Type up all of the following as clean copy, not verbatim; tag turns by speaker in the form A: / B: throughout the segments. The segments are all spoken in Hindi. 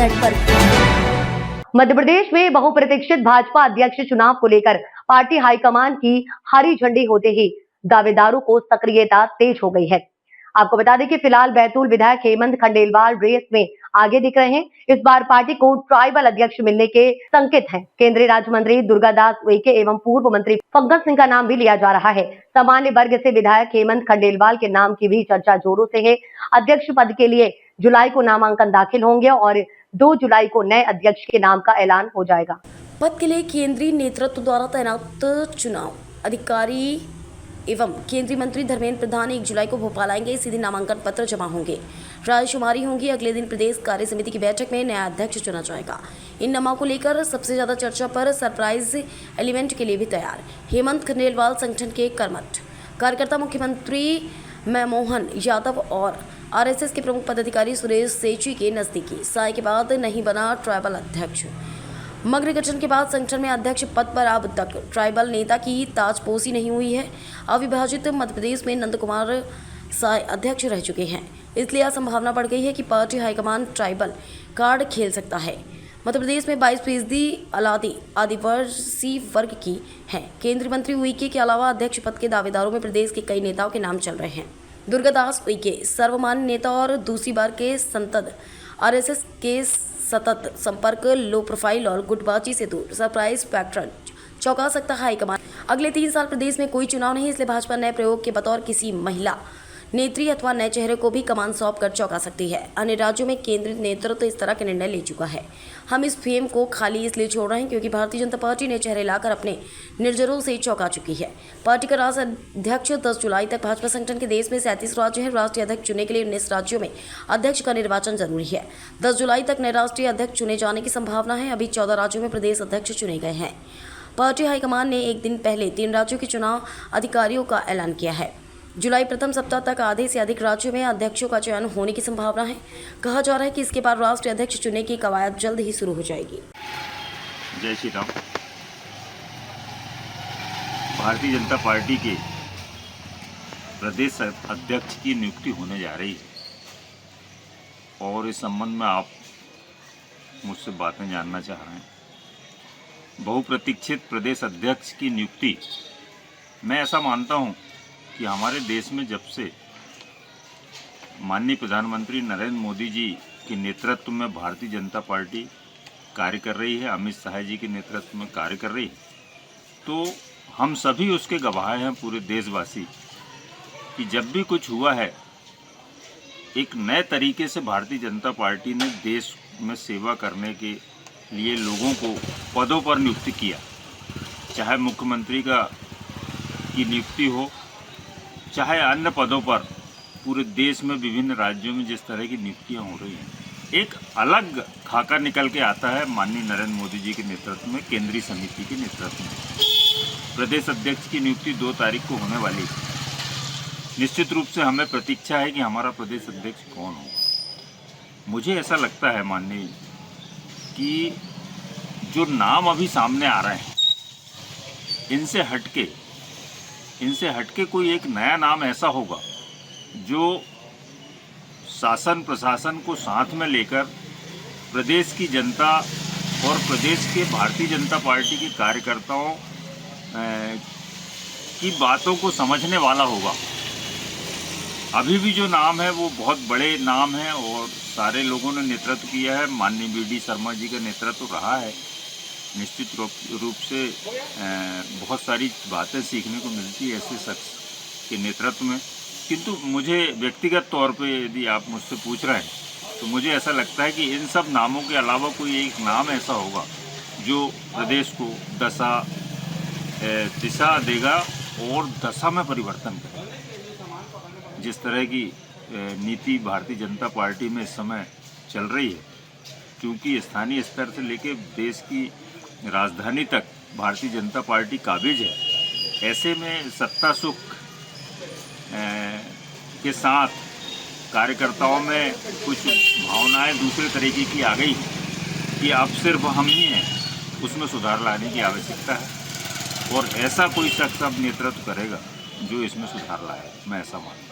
A: नेटवर्क। मध्य प्रदेश में बहुप्रतीक्षित भाजपा अध्यक्ष चुनाव को लेकर पार्टी हाईकमान की हरी झंडी होते ही दावेदारों को सक्रियता तेज हो गई है। आपको बता दें कि फिलहाल बैतूल विधायक हेमंत खंडेलवाल रेस में आगे दिख रहे हैं। इस बार पार्टी को ट्राइबल अध्यक्ष मिलने के संकेत हैं। केंद्रीय राज्य मंत्री दुर्गादास उइके एवं पूर्व मंत्री पंकज सिंह का नाम भी लिया जा रहा है। सामान्य वर्ग से विधायक हेमंत खंडेलवाल के नाम की भी चर्चा जोरों से है। अध्यक्ष पद के लिए जुलाई को नामांकन दाखिल होंगे और 2 जुलाई को नए अध्यक्ष के नाम का ऐलान हो जाएगा।
B: पद के लिए केंद्रीय नेतृत्व द्वारा तैनात चुनाव अधिकारी एवं केंद्रीय मंत्री धर्मेंद्र प्रधान 1 जुलाई को भोपाल आएंगे। इसी दिन नामांकन पत्र जमा होंगे, रायशुमारी होगी। अगले दिन प्रदेश कार्य समिति की बैठक में नया अध्यक्ष चुना जाएगा। इन नामों को लेकर सबसे ज्यादा चर्चा पर सरप्राइज एलिमेंट के लिए भी तैयार हेमंत खंडेलवाल संगठन के कर्मठ कार्यकर्ता मुख्यमंत्री मनमोहन यादव और आरएसएस के प्रमुख पदाधिकारी सुरेश सेची के नजदीकी साय के बाद नहीं बना ट्राइबल अध्यक्ष। मग्र गठन के बाद संगठन में अध्यक्ष पद पर अब तक ट्राइबल नेता की ताजपोशी नहीं हुई है। अविभाजित मध्य प्रदेश में नंद कुमार साय अध्यक्ष रह चुके हैं, इसलिए यह संभावना बढ़ गई है कि पार्टी हाईकमान ट्राइबल कार्ड खेल सकता है। मध्य प्रदेश में 22% आदिवासी वर्ग की है। केंद्रीय मंत्री उइके के अलावा अध्यक्ष पद के दावेदारों में प्रदेश के कई नेताओं के नाम चल रहे हैं। दुर्गादास उइके सर्वमान्य नेता और दूसरी बार के संसद, आरएसएस के सतत संपर्क, लो प्रोफाइल और गुटबाजी से दूर, सरप्राइज फैक्टर चौंका सकता है हाईकमान। अगले 3 साल प्रदेश में कोई चुनाव नहीं, इसलिए भाजपा नए प्रयोग के बतौर किसी महिला नेत्री अथवा नए चेहरे को भी कमान सौंप कर चौंका सकती है। अन्य राज्यों में केंद्रीय नेतृत्व इस तरह के निर्णय ले चुका है। हम इस फेम को खाली इसलिए छोड़ रहे हैं क्योंकि भारतीय जनता पार्टी ने चेहरे लाकर अपने निर्जरों से चौंका चुकी है। पार्टी का राष्ट्रीय अध्यक्ष 10 जुलाई तक भाजपा संगठन के देश में 37 राज्य हैं। राष्ट्रीय अध्यक्ष चुनने के लिए 19 राज्यों में अध्यक्ष का निर्वाचन जरूरी है। 10 जुलाई तक नए राष्ट्रीय अध्यक्ष चुने जाने की संभावना है। अभी 14 राज्यों में प्रदेश अध्यक्ष चुने गए हैं। पार्टी हाईकमान ने एक दिन पहले 3 राज्यों के चुनाव अधिकारियों का ऐलान किया है। जुलाई प्रथम सप्ताह तक आधे से अधिक राज्यों में अध्यक्षों का चयन होने की संभावना है। कहा जा रहा है कि इसके बाद राष्ट्रीय अध्यक्ष चुनने की कवायद जल्द ही शुरू हो जाएगी।
C: जय श्री राम। भारतीय जनता पार्टी के प्रदेश अध्यक्ष की नियुक्ति होने जा रही है और इस संबंध में आप मुझसे बातें जानना चाह रहे हैं। बहुप्रतीक्षित प्रदेश अध्यक्ष की नियुक्ति, मैं ऐसा मानता हूं कि हमारे देश में जब से माननीय प्रधानमंत्री नरेंद्र मोदी जी के नेतृत्व में भारतीय जनता पार्टी कार्य कर रही है, अमित शाह जी के नेतृत्व में कार्य कर रही है, तो हम सभी उसके गवाह हैं, पूरे देशवासी, कि जब भी कुछ हुआ है एक नए तरीके से भारतीय जनता पार्टी ने देश में सेवा करने के लिए लोगों को पदों पर नियुक्त किया। चाहे मुख्यमंत्री की नियुक्ति हो, चाहे अन्य पदों पर पूरे देश में विभिन्न राज्यों में जिस तरह की नियुक्तियां हो रही हैं, एक अलग खाका निकल के आता है माननीय नरेंद्र मोदी जी के नेतृत्व में, केंद्रीय समिति के नेतृत्व में। प्रदेश अध्यक्ष की नियुक्ति 2 तारीख को होने वाली है। निश्चित रूप से हमें प्रतीक्षा है कि हमारा प्रदेश अध्यक्ष कौन होगा। मुझे ऐसा लगता है माननीय कि जो नाम अभी सामने आ रहे हैं, इनसे हटके कोई एक नया नाम ऐसा होगा जो शासन प्रशासन को साथ में लेकर प्रदेश की जनता और प्रदेश के भारतीय जनता पार्टी के कार्यकर्ताओं की बातों को समझने वाला होगा। अभी भी जो नाम है वो बहुत बड़े नाम हैं और सारे लोगों ने नेतृत्व किया है। माननीय BD शर्मा जी का नेतृत्व रहा है। निश्चित रूप से बहुत सारी बातें सीखने को मिलती है ऐसे शख्स के नेतृत्व में, किंतु मुझे व्यक्तिगत तौर पे यदि आप मुझसे पूछ रहे हैं तो मुझे ऐसा लगता है कि इन सब नामों के अलावा कोई एक नाम ऐसा होगा जो प्रदेश को दिशा देगा और दशा में परिवर्तन करेगा। जिस तरह की नीति भारतीय जनता पार्टी में इस समय चल रही है, क्योंकि स्थानीय स्तर से लेकर देश की राजधानी तक भारतीय जनता पार्टी काबिज है, ऐसे में सत्ता सुख के साथ कार्यकर्ताओं में कुछ भावनाएं दूसरे तरीके की आ गई कि अब सिर्फ हम ही हैं, उसमें सुधार लाने की आवश्यकता है और ऐसा कोई शख्स अब नेतृत्व करेगा जो इसमें सुधार लाए, मैं ऐसा मानता हूँ।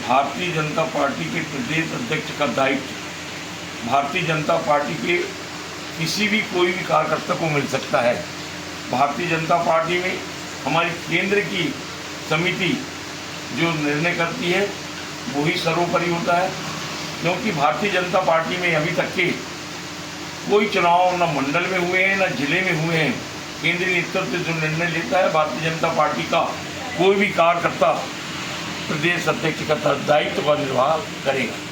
D: भारतीय जनता पार्टी के प्रदेश अध्यक्ष का दायित्व भारतीय जनता पार्टी के किसी भी कोई भी कार्यकर्ता को मिल सकता है। भारतीय जनता पार्टी में हमारी केंद्र की समिति जो निर्णय करती है वही सर्वोपरि होता है, क्योंकि भारतीय जनता पार्टी में अभी तक के कोई चुनाव न मंडल में हुए हैं न जिले में हुए हैं। केंद्रीय नेतृत्व जो निर्णय लेता है, भारतीय जनता पार्टी का कोई भी कार्यकर्ता प्रदेश अध्यक्ष का दायित्व का निर्वाह करेगा।